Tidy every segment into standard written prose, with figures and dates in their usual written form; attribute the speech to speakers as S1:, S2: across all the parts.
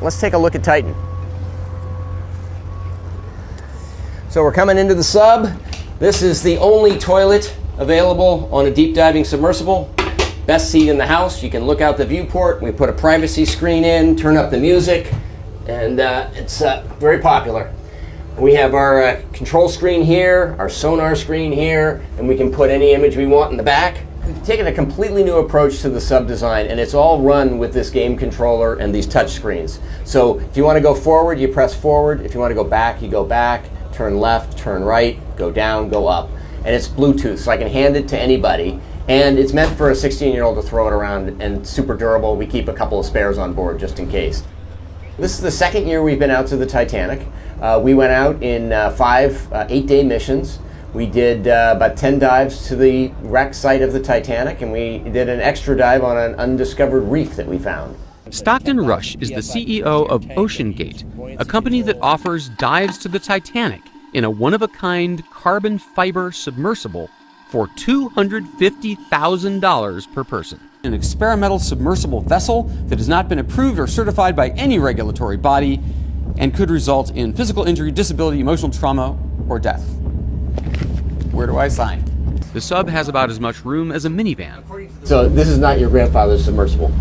S1: Let's take a look at Titane. So we're coming into the sub. This is the only toilet available on a deep diving submersible. Best seat in the house. You can look out the viewport. We put a privacy screen in, turn up the music, and it's very popular. We have our control screen here, our sonar screen here, and we can put any image we want in the back. We've taken a completely new approach to the sub design, and it's all run with this game controller and these touch screens. So if you want to go forward, you press forward. If you want to go back, you go back. Turn left, turn right, go down, go up. And it's Bluetooth, so I can hand it to anybody. And it's meant for a 16-year-old to throw it around, and super durable. We keep a couple of spares on board just in case. This is the second year we've been out to the Titanic. We went out in 5 8-day missions. We did about 10 dives to the wreck site of the Titanic, and we did an extra dive on an undiscovered reef that we found.
S2: Stockton Rush is the CEO of OceanGate, a company that offers dives to the Titanic in a one-of-a-kind carbon fiber submersible for $250,000 per person. An experimental submersible vessel that has not been approved or certified by any regulatory body and could result in physical injury, disability, emotional trauma, or death. Where do I sign? The sub has about as much room as a minivan.
S1: So this is not your grandfather's submersible.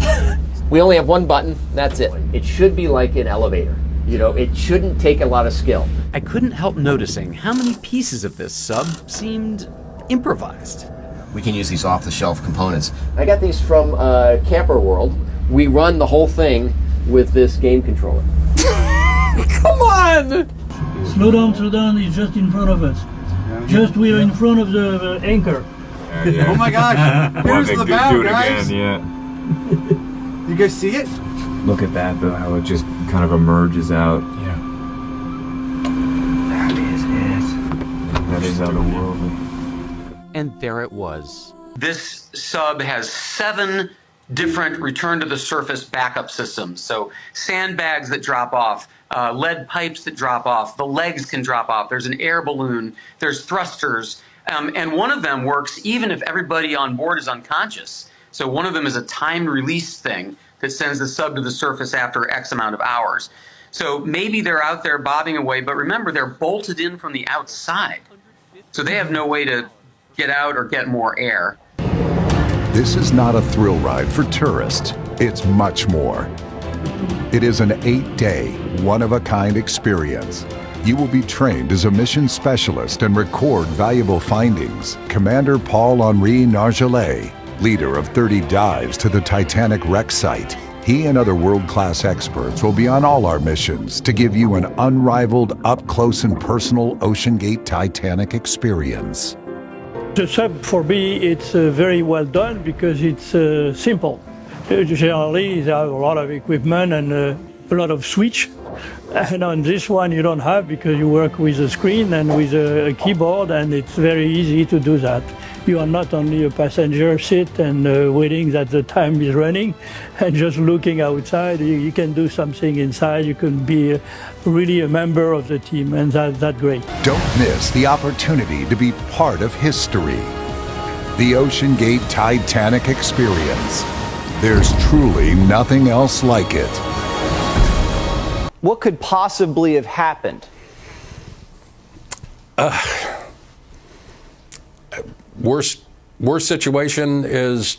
S1: We only have one button, that's it. It should be like an elevator. You know, it shouldn't take a lot of skill.
S2: I couldn't help noticing how many pieces of this sub seemed improvised.
S1: We can use these off-the-shelf components. I got these from Camper World. We run the whole thing with this game controller.
S2: Come on!
S3: Slow down, it's just in front of us. Just we're in front of the anchor.
S4: Oh my gosh, here's the bow, guys.
S5: Yeah.
S4: You guys see it?
S5: Look at that though, how it just kind of emerges out.
S4: Yeah.
S5: That is it. That is otherworldly.
S2: And there it was. This sub has 7 different return to the surface backup systems. So sandbags that drop off, lead pipes that drop off, the legs can drop off, there's an air balloon, there's thrusters, and one of them works even if everybody on board is unconscious. So one of them is a timed release thing that sends the sub to the surface after X amount of hours. So maybe they're out there bobbing away, but remember they're bolted in from the outside. So they have no way to get out or get more air.
S6: This is not a thrill ride for tourists. It's much more. It is an 8-day, one-of-a-kind experience. You will be trained as a mission specialist and record valuable findings. Commander Paul-Henri Nargelet, leader of 30 dives to the Titanic wreck site. He and other world-class experts will be on all our missions to give you an unrivaled, up-close and personal OceanGate Titanic experience.
S3: The sub for me, it's very well done because it's simple. Generally, they have a lot of equipment and a lot of switch. And on this one, you don't have because you work with a screen and with a keyboard, and it's very easy to do that. You are not only a passenger seat and waiting that the time is running and just looking outside. You can do something inside. You can be really a member of the team, and that's great.
S6: Don't miss the opportunity to be part of history. The OceanGate Titanic experience. There's truly nothing else like it.
S7: What could possibly have happened?
S8: Worst situation is,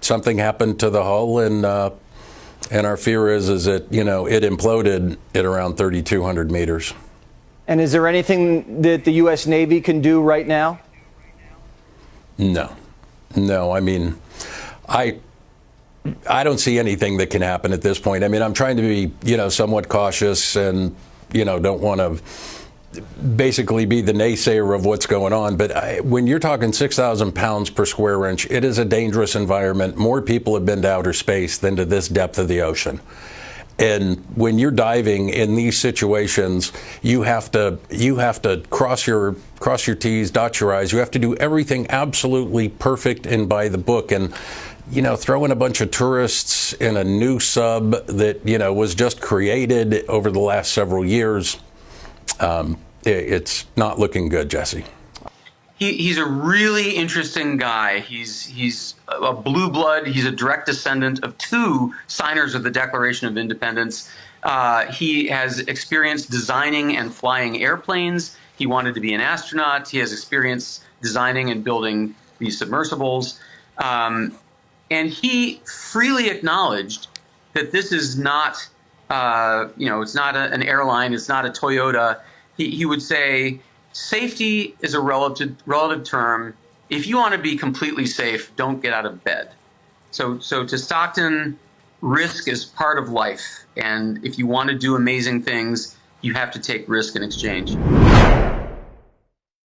S8: something happened to the hull, and our fear is that, it imploded at around 3,200 meters.
S7: And is there anything that the U.S. Navy can do right now?
S8: No. I mean, I don't see anything that can happen at this point. I mean, I'm trying to be, somewhat cautious and, don't want to basically be the naysayer of what's going on. But when you're talking 6,000 pounds per square inch, it is a dangerous environment. More people have been to outer space than to this depth of the ocean. And when you're diving in these situations, you have to cross your T's, dot your I's. You have to do everything absolutely perfect and by the book. And throwing a bunch of tourists in a new sub that, was just created over the last several years, it's not looking good, Jesse.
S2: He's a really interesting guy. He's a blue blood. He's a direct descendant of two signers of the Declaration of Independence. He has experience designing and flying airplanes. He wanted to be an astronaut. He has experience designing and building these submersibles. And he freely acknowledged that this is not, it's not an airline. It's not a Toyota. He would say, safety is a relative term. If you want to be completely safe, don't get out of bed. So to Stockton, risk is part of life. And if you want to do amazing things, you have to take risk in exchange.